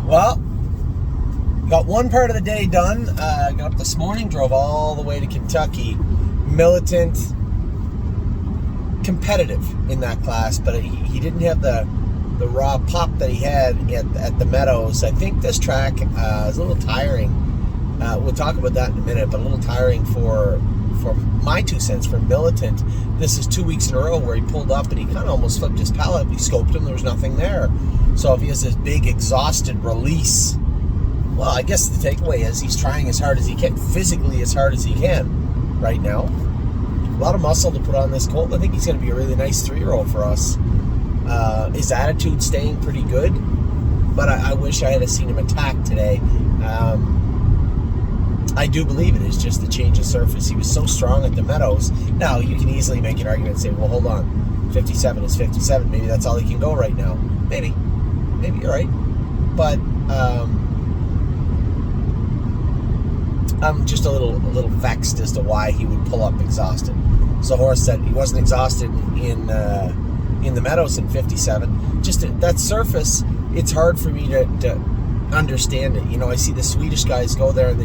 Well, got one part of the day done. Got up this morning, drove all the way to Kentucky. Militant, competitive in that class, but he didn't have the raw pop that he had at the Meadows. I think this track is a little tiring. We'll talk about that in a minute, but a little tiring for my 2 cents, for Militant. This is 2 weeks in a row where he pulled up and he kind of almost flipped his pallet. We scoped him, there was nothing there. So if he has this big exhausted release, well, I guess the takeaway is he's trying as hard as he can, physically as hard as he can right now. A lot of muscle to put on this colt. I think he's going to be a really nice 3-year-old for us. His attitude's staying pretty good, but I wish I had seen him attack today. I do believe it is just the change of surface. He was so strong at the Meadows. Now, you can easily make an argument and say, well, hold on, 57 is 57. Maybe that's all he can go right now. Maybe you're right. But I'm just a little vexed as to why he would pull up exhausted. So horse said he wasn't exhausted in the Meadows in 57. Just that surface, it's hard for me to understand it. You know, I see the Swedish guys go there and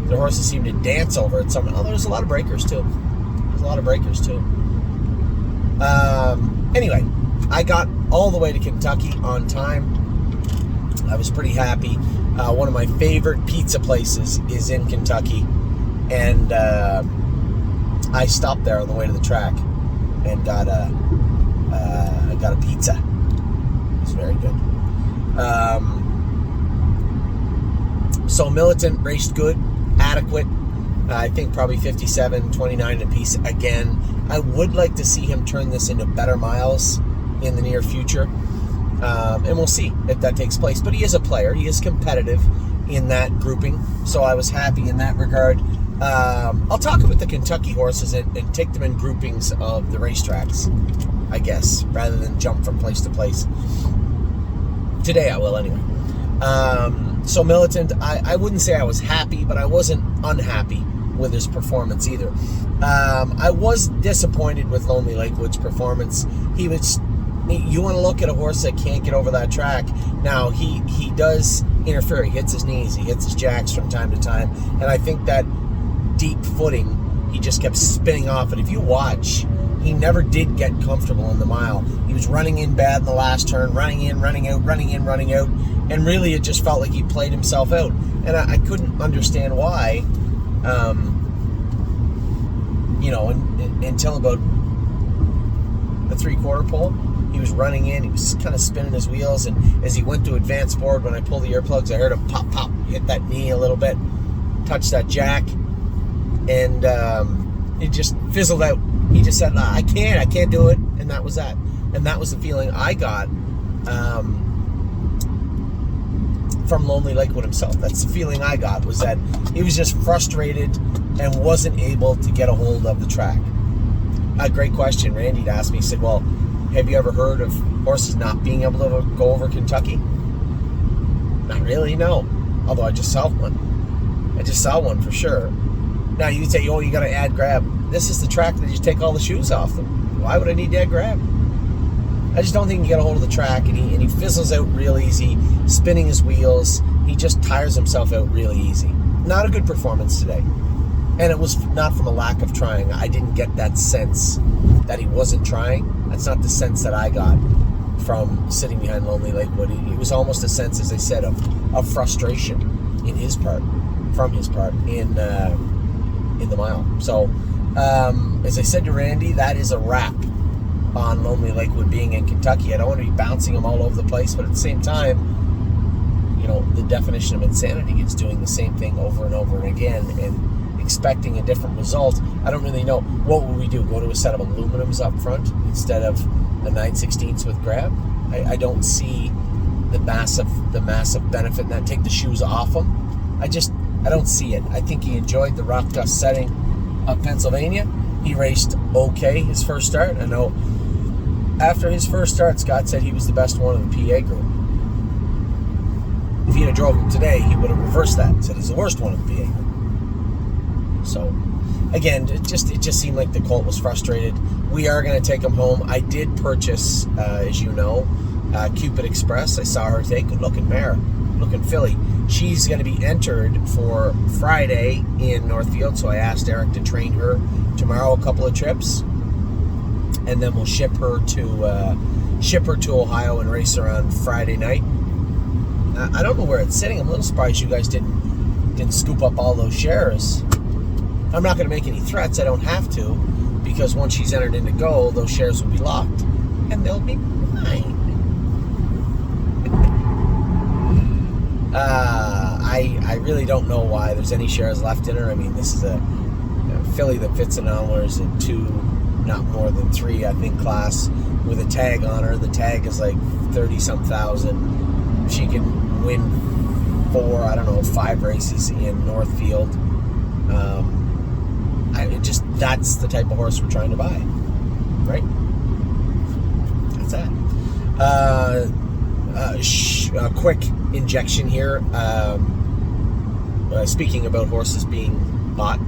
their horses seem to dance over it. There's a lot of breakers too. Anyway, I got all the way to Kentucky on time. I was pretty happy. One of my favorite pizza places is in Kentucky, and I stopped there on the way to the track and got a pizza. It was very good. So Militant raced good, adequate. I think probably 57, 29 apiece again. I would like to see him turn this into better miles in the near future. And we'll see if that takes place. But he is a player. He is competitive in that grouping. So I was happy in that regard. I'll talk about the Kentucky horses and take them in groupings of the racetracks, I guess, rather than jump from place to place. Today I will anyway. So Militant, I wouldn't say I was happy, but I wasn't unhappy with his performance either. I was disappointed with Lonely Lakewood's performance. You want to look at a horse that can't get over that track. Now, he does interfere. He hits his knees, he hits his jacks from time to time, and I think that deep footing, he just kept spinning off. And if you watch, he never did get comfortable in the mile. He was running in bad in the last turn, running in, running out, running in, running out, and really it just felt like he played himself out. And I couldn't understand why, until about the 3/4 pole. He was running in, he was kind of spinning his wheels, and as he went to advance forward, when I pulled the earplugs, I heard him pop, pop, hit that knee a little bit, touch that jack, and it just fizzled out. He just said, I can't do it, and that was that. And that was the feeling I got from Lonely Lakewood himself. That's the feeling I got, was that he was just frustrated and wasn't able to get a hold of the track. A great question. Randy asked me, he said, well, have you ever heard of horses not being able to go over Kentucky? Not really, no. Although I just saw one. For sure. Now you'd say, oh, you got to add grab. This is the track that you take all the shoes off them. Why would I need to add grab? I just don't think he can get a hold of the track, and he fizzles out real easy, spinning his wheels. He just tires himself out really easy. Not a good performance today. And it was not from a lack of trying. I didn't get that sense that he wasn't trying. That's not the sense that I got from sitting behind Lonely Lakewood. It was almost a sense, as I said, of frustration in his part, from his part in the mile. So, as I said to Randy, that is a wrap on Lonely Lakewood being in Kentucky. I don't want to be bouncing him all over the place, but at the same time, the definition of insanity is doing the same thing over and over and again and expecting a different result. I don't really know. What would we do? Go to a set of aluminums up front instead of a 9/16 with grab? I don't see the massive benefit in that. Take the shoes off him. I don't see it. I think he enjoyed the rough dust setting of Pennsylvania. He raced okay his first start. I know after his first start, Scott said he was the best one of the PA group. If he'd have drove him today, he would have reversed that and said he's the worst one of the PA group. So, again, it just seemed like the colt was frustrated. We are going to take him home. I did purchase, as you know, Cupid Express, I saw her today. Good looking mare, looking filly. She's going to be entered for Friday in Northfield, so I asked Eric to train her tomorrow a couple of trips, and then we'll ship her to Ohio and race her on Friday night. I don't know where it's sitting. I'm a little surprised you guys didn't scoop up all those shares. I'm not going to make any threats. I don't have to, because once she's entered into Go, those shares will be locked, and they'll be mine. I really don't know why there's any shares left in her. I mean, this is a filly that fits in Elmer's a 2, not more than 3, I think, class with a tag on her. The tag is like 30-some thousand. She can win 5 races in Northfield. That's the type of horse we're trying to buy, right? That's that. A quick injection here. Speaking about horses being bought,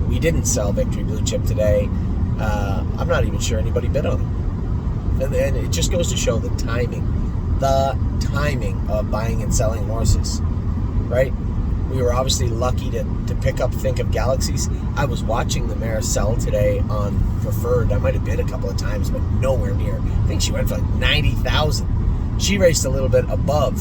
we didn't sell Victory Blue Chip today. I'm not even sure anybody bid on him. And it just goes to show the timing of buying and selling horses, right? We were obviously lucky to pick up Think of Galaxies. I was watching the mare sell today on Preferred. I might have bid a couple of times, but nowhere near. I think she went for like 90,000. She raced a little bit above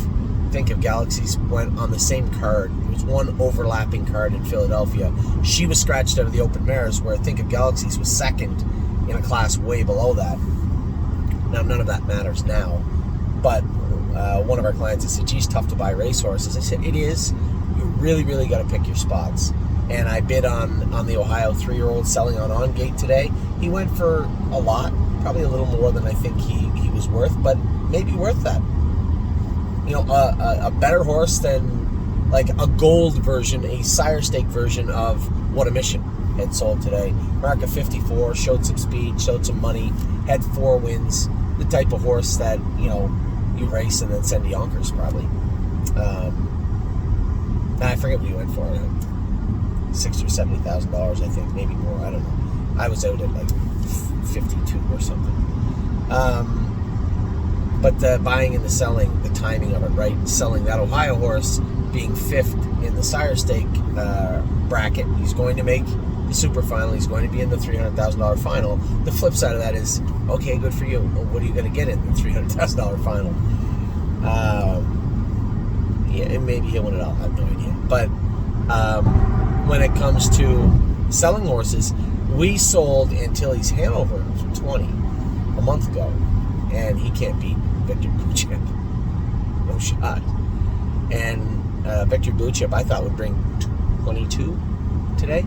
Think of Galaxies, went on the same card. It was one overlapping card in Philadelphia. She was scratched out of the open mares, where Think of Galaxies was second in a class way below that. Now, none of that matters now, but one of our clients has said, geez, tough to buy racehorses. I said, it is. You really, really got to pick your spots. And I bid on the Ohio 3-year-old selling on Gate today. He went for a lot, probably a little more than I think he was worth, but maybe worth that. You know, a better horse than like a gold version, a sire stake version of What a Mission had sold today. Mark of 54, showed some speed, showed some money, had 4 wins. The type of horse that, you know, you race and then send to Yonkers probably. I forget what he went for. $60,000 or $70,000, I think, maybe more. I don't know. I was out at like 52 or something. But the buying and the selling, the timing of it, right? Selling that Ohio horse, being 5th in the sire stake bracket, he's going to make the super final. He's going to be in the $300,000 final. The flip side of that is, okay, good for you. Well, what are you going to get in the $300,000 final? Yeah, and maybe he'll win it all. I have no idea. But when it comes to selling horses, we sold Antilles Hanover for 20 a month ago, and he can't beat Victor Blue Chip. No shot. And Victor Blue Chip I thought would bring 22 today,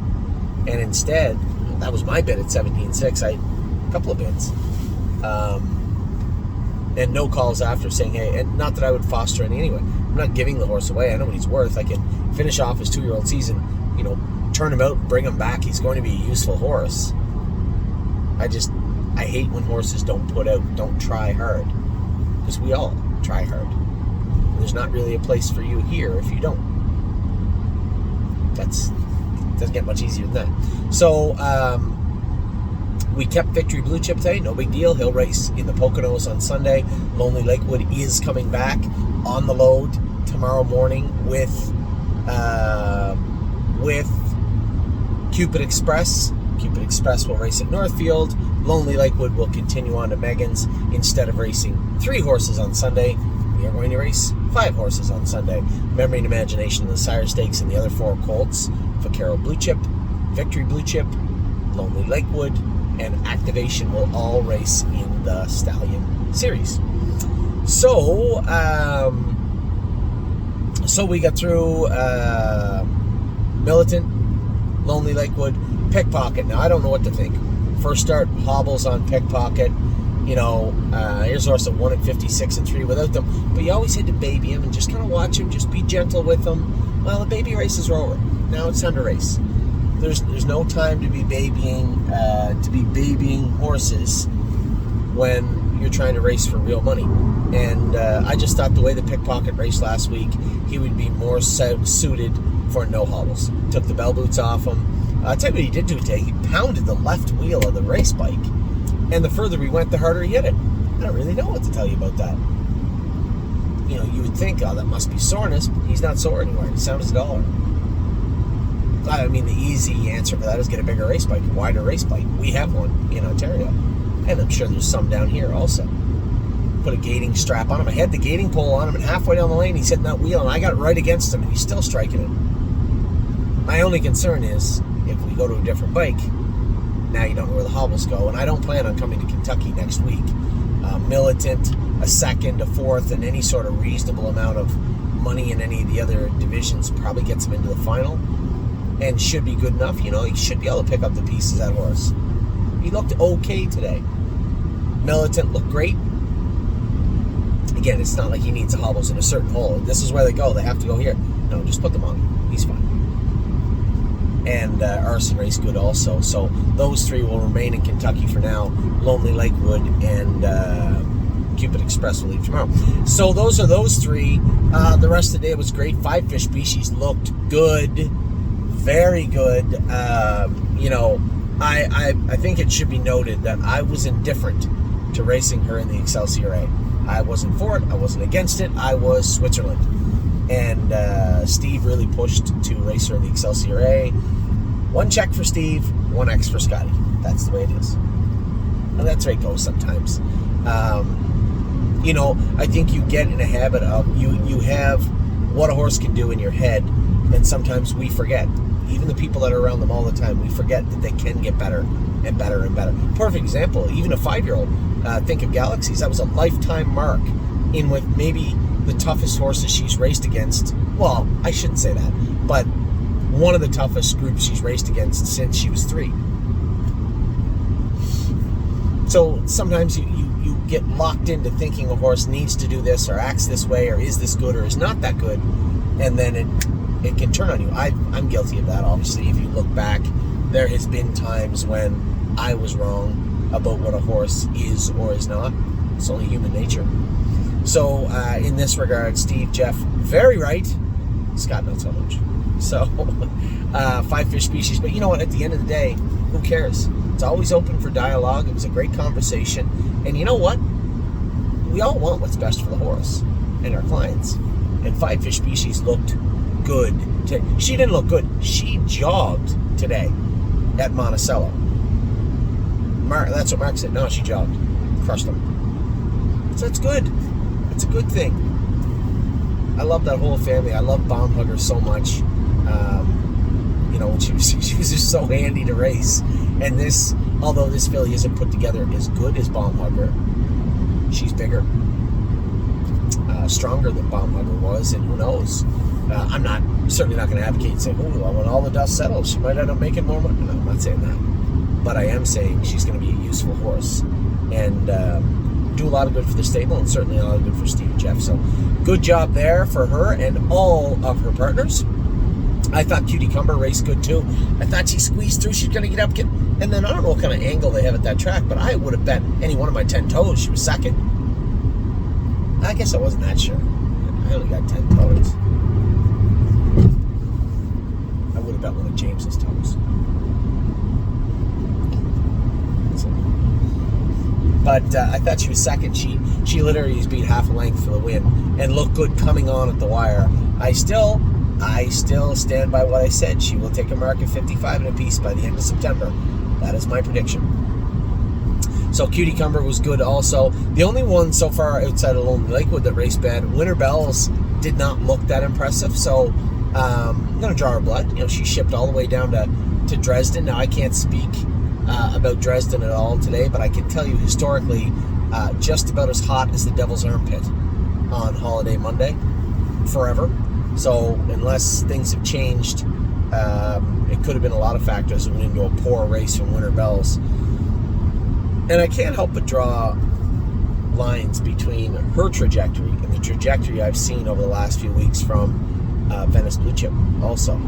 and instead, that was my bid at 17.6. I a couple of bids. And no calls after saying, hey, and not that I would foster any anyway. I'm not giving the horse away. I know what he's worth. I can finish off his 2-year-old season, you know, turn him out, bring him back. He's going to be a useful horse. I hate when horses don't try hard. Because we all try hard. There's not really a place for you here if you don't. Doesn't get much easier than that. So, we kept Victory Blue Chip today. No big deal. He'll race in the Poconos on Sunday. Lonely Lakewood is coming back on the load tomorrow morning with Cupid Express. Cupid Express will race at Northfield. Lonely Lakewood will continue on to Megan's. Instead of racing 3 horses on Sunday, we are going to race 5 horses on Sunday. Memory and Imagination in the Sire Stakes and the other 4 colts. Vaquero Blue Chip, Victory Blue Chip, Lonely Lakewood, and Activation will all race in the Stallion Series. So we got through Militant, Lonely Lakewood, Pickpocket. Now, I don't know what to think. First start, hobbles on Pickpocket. You know, here's a horse at 1 at 56 and 3 without them. But you always had to baby him and just kind of watch him, just be gentle with him. Well, the baby races are over. Now it's time to race. There's no time to be babying horses when you're trying to race for real money. And I just thought the way the Pickpocket raced last week, he would be more suited for no hobbles. Took the bell boots off him. I'll tell you what he did do today. He pounded the left wheel of the race bike. And the further we went, the harder he hit it. I don't really know what to tell you about that. you would think, oh, that must be soreness. He's not sore anywhere. He's sound as a dollar. I mean, the easy answer for that is get a bigger race bike, a wider race bike. We have one in Ontario, and I'm sure there's some down here also. Put a gating strap on him. I had the gating pole on him, and halfway down the lane, he's hitting that wheel, and I got right against him, and he's still striking it. My only concern is, if we go to a different bike, now you don't know where the hobbles go, and I don't plan on coming to Kentucky next week. Militant, a second, a fourth, and any sort of reasonable amount of money in any of the other divisions probably gets him into the final, and should be good enough. He should be able to pick up the pieces, that horse. He looked okay today. Militant looked great. Again, it's not like he needs the hobbles in a certain hole. This is where they go. They have to go here. No, just put them on. He's fine. And Arson Race good also. So those three will remain in Kentucky for now. Lonely Lakewood and Cupid Express will leave tomorrow. So those are those three. The rest of the day was great. 5 fish species looked good. Very good. I think it should be noted that I was indifferent to racing her in the Excelsior A. I wasn't for it. I wasn't against it. I was Switzerland. And Steve really pushed to race her in the Excelsior A. 1 check for Steve, 1 X for Scotty. That's the way it is. And that's the way it goes sometimes. I think you get in a habit of, you have what a horse can do in your head, and sometimes we forget. Even the people that are around them all the time, we forget that they can get better and better and better. Perfect example, even a 5-year-old, think of Galaxies. That was a lifetime mark in with maybe the toughest horses she's raced against. Well, I shouldn't say that, but one of the toughest groups she's raced against since she was 3. So sometimes you get locked into thinking a horse needs to do this or acts this way or is this good or is not that good, and then it can turn on you. I'm guilty of that, obviously. If you look back, there has been times when I was wrong about what a horse is or is not. It's only human nature. So in this regard, Steve, Jeff, very right. Scott, not so much. So 5 fish species. But you know what? At the end of the day, who cares? It's always open for dialogue. It was a great conversation. And you know what? We all want what's best for the horse and our clients. And 5 fish species looked good. She didn't look good. She jogged today at Monticello. That's what Mark said. No, she jogged. Crushed them. So that's good. It's a good thing. I love that whole family. I love Baumhugger so much. She was just so handy to race. And this, although this filly isn't put together as good as Baumhugger, she's bigger, stronger than Baumhugger was, and who knows? I'm certainly not going to advocate and say, when all the dust settles, she might end up making more money. No, I'm not saying that. But I am saying she's going to be a useful horse and do a lot of good for the stable, and certainly a lot of good for Steve and Jeff. So good job there for her and all of her partners. I thought Cutie Cumber raced good too. I thought she squeezed through. She's going to get up. And then I don't know what kind of angle they have at that track, but I would have bet any one of my 10 toes she was second. I guess I wasn't that sure. I only got 10 toes. I would have bet one of James's toes. But I thought she was second. She literally was beat half a length for the win and looked good coming on at the wire. I still stand by what I said. She will take a mark of 55 and a piece by the end of September. That is my prediction. So Cutie Cumber was good also. The only one so far outside of Lonely Lakewood that raced bad, Winter Bells, did not look that impressive. So I'm going to draw her blood. She shipped all the way down to Dresden. Now I can't speak about Dresden at all today, but I can tell you historically, just about as hot as the Devil's Armpit on Holiday Monday, forever. So unless things have changed, it could have been a lot of factors that went into a poor race from Winter Bells. And I can't help but draw lines between her trajectory and the trajectory I've seen over the last few weeks from Venice Blue Chip also.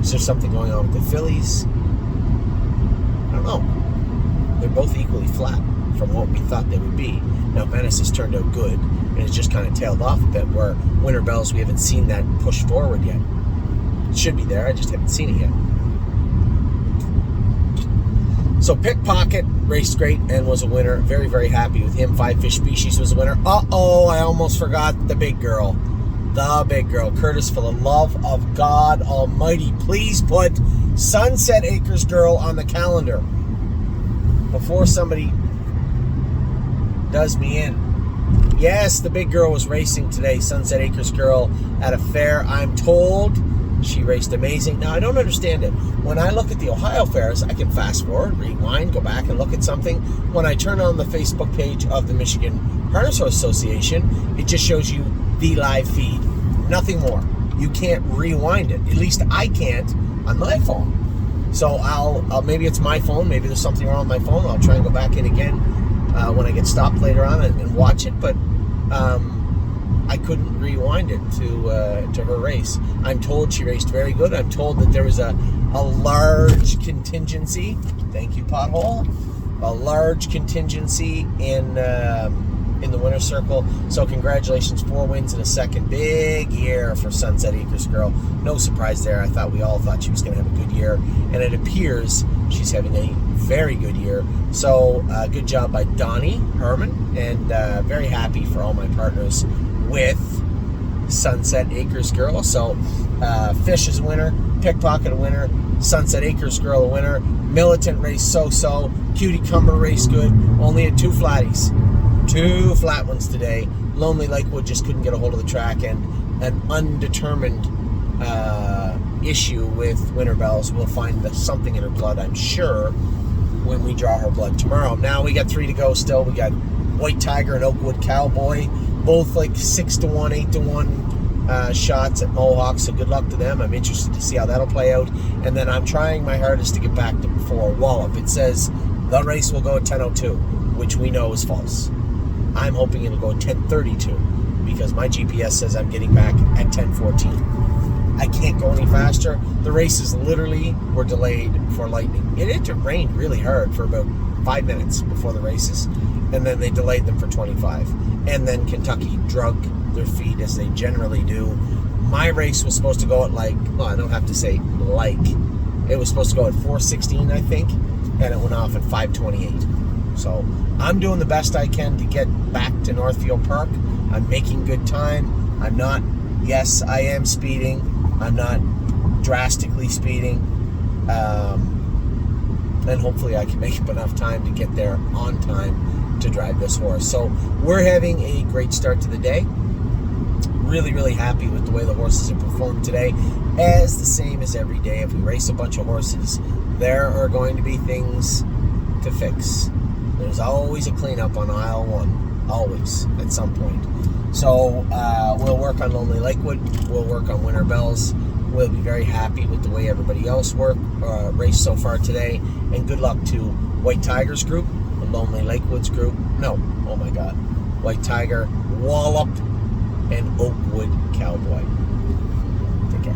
Is there something going on with the fillies? I don't know. They're both equally flat from what we thought they would be. Now Venice has turned out good, and it's just kind of tailed off a bit, where Winter Bells, we haven't seen that push forward yet. It should be there, I just haven't seen it yet. So Pickpocket raced great and was a winner. Very, very happy with him. Five Fish Species was a winner. Uh-oh, I almost forgot the big girl. The big girl. Curtis, for the love of God Almighty, please put Sunset Acres Girl on the calendar before somebody does me in. Yes, the big girl was racing today. Sunset Acres Girl at a fair. I'm told she raced amazing. Now, I don't understand it. When I look at the Ohio fairs, I can fast forward, rewind, go back and look at something. When I turn on the Facebook page of the Michigan Harness Horse Association, it just shows you the live feed. Nothing more. You can't rewind it. At least I can't on my phone. So I'll maybe it's my phone. Maybe there's something wrong with my phone. I'll try and go back in again when I get stopped later on and watch it. But I couldn't rewind it to her race. I'm told she raced very good. I'm told that there was a large contingency. Thank you, Pothole. A large contingency in the winner's circle. So congratulations, 4 wins in a second. Big year for Sunset Acres Girl. No surprise there. We all thought she was going to have a good year, and it appears she's having a very good year. So good job by Donnie Herman, and very happy for all my partners with Sunset Acres Girl. So Fish is a winner, Pickpocket a winner, Sunset Acres Girl a winner, Militant race so-so, Cutie Cumber race good, only had 2 flatties. 2 flat ones today. Lonely Lakewood just couldn't get a hold of the track, and an undetermined issue with Winter Bells. We'll find something in her blood, I'm sure, when we draw her blood tomorrow. Now we got 3 to go still. We got White Tiger and Oakwood Cowboy, both like 6-1, 8-1 shots at Mohawk, so good luck to them. I'm interested to see how that'll play out. And then I'm trying my hardest to get back to before Wallop. It says the race will go at 10:02, which we know is false. I'm hoping it'll go at 10:32 because my GPS says I'm getting back at 10:14. I can't go any faster. The races literally were delayed for lightning. It rained really hard for about 5 minutes before the races, and then they delayed them for 25. And then Kentucky drug their feet as they generally do. My race was supposed to go at I don't have to say it was supposed to go at 4:16, I think, and it went off at 5:28. So I'm doing the best I can to get back to Northfield Park. I'm making good time. Yes, I am speeding. I'm not drastically speeding. And hopefully I can make up enough time to get there on time to drive this horse. So we're having a great start to the day. Really, really happy with the way the horses have performed today. As the same as every day, if we race a bunch of horses, there are going to be things to fix. There's always a cleanup on aisle 1, always, at some point. So we'll work on Lonely Lakewood, we'll work on Winter Bells. We'll be very happy with the way everybody else raced so far today. And good luck to White Tigers group, the Lonely Lakewoods group. No, oh my God. White Tiger, Wallop, and Oakwood Cowboy. Take care.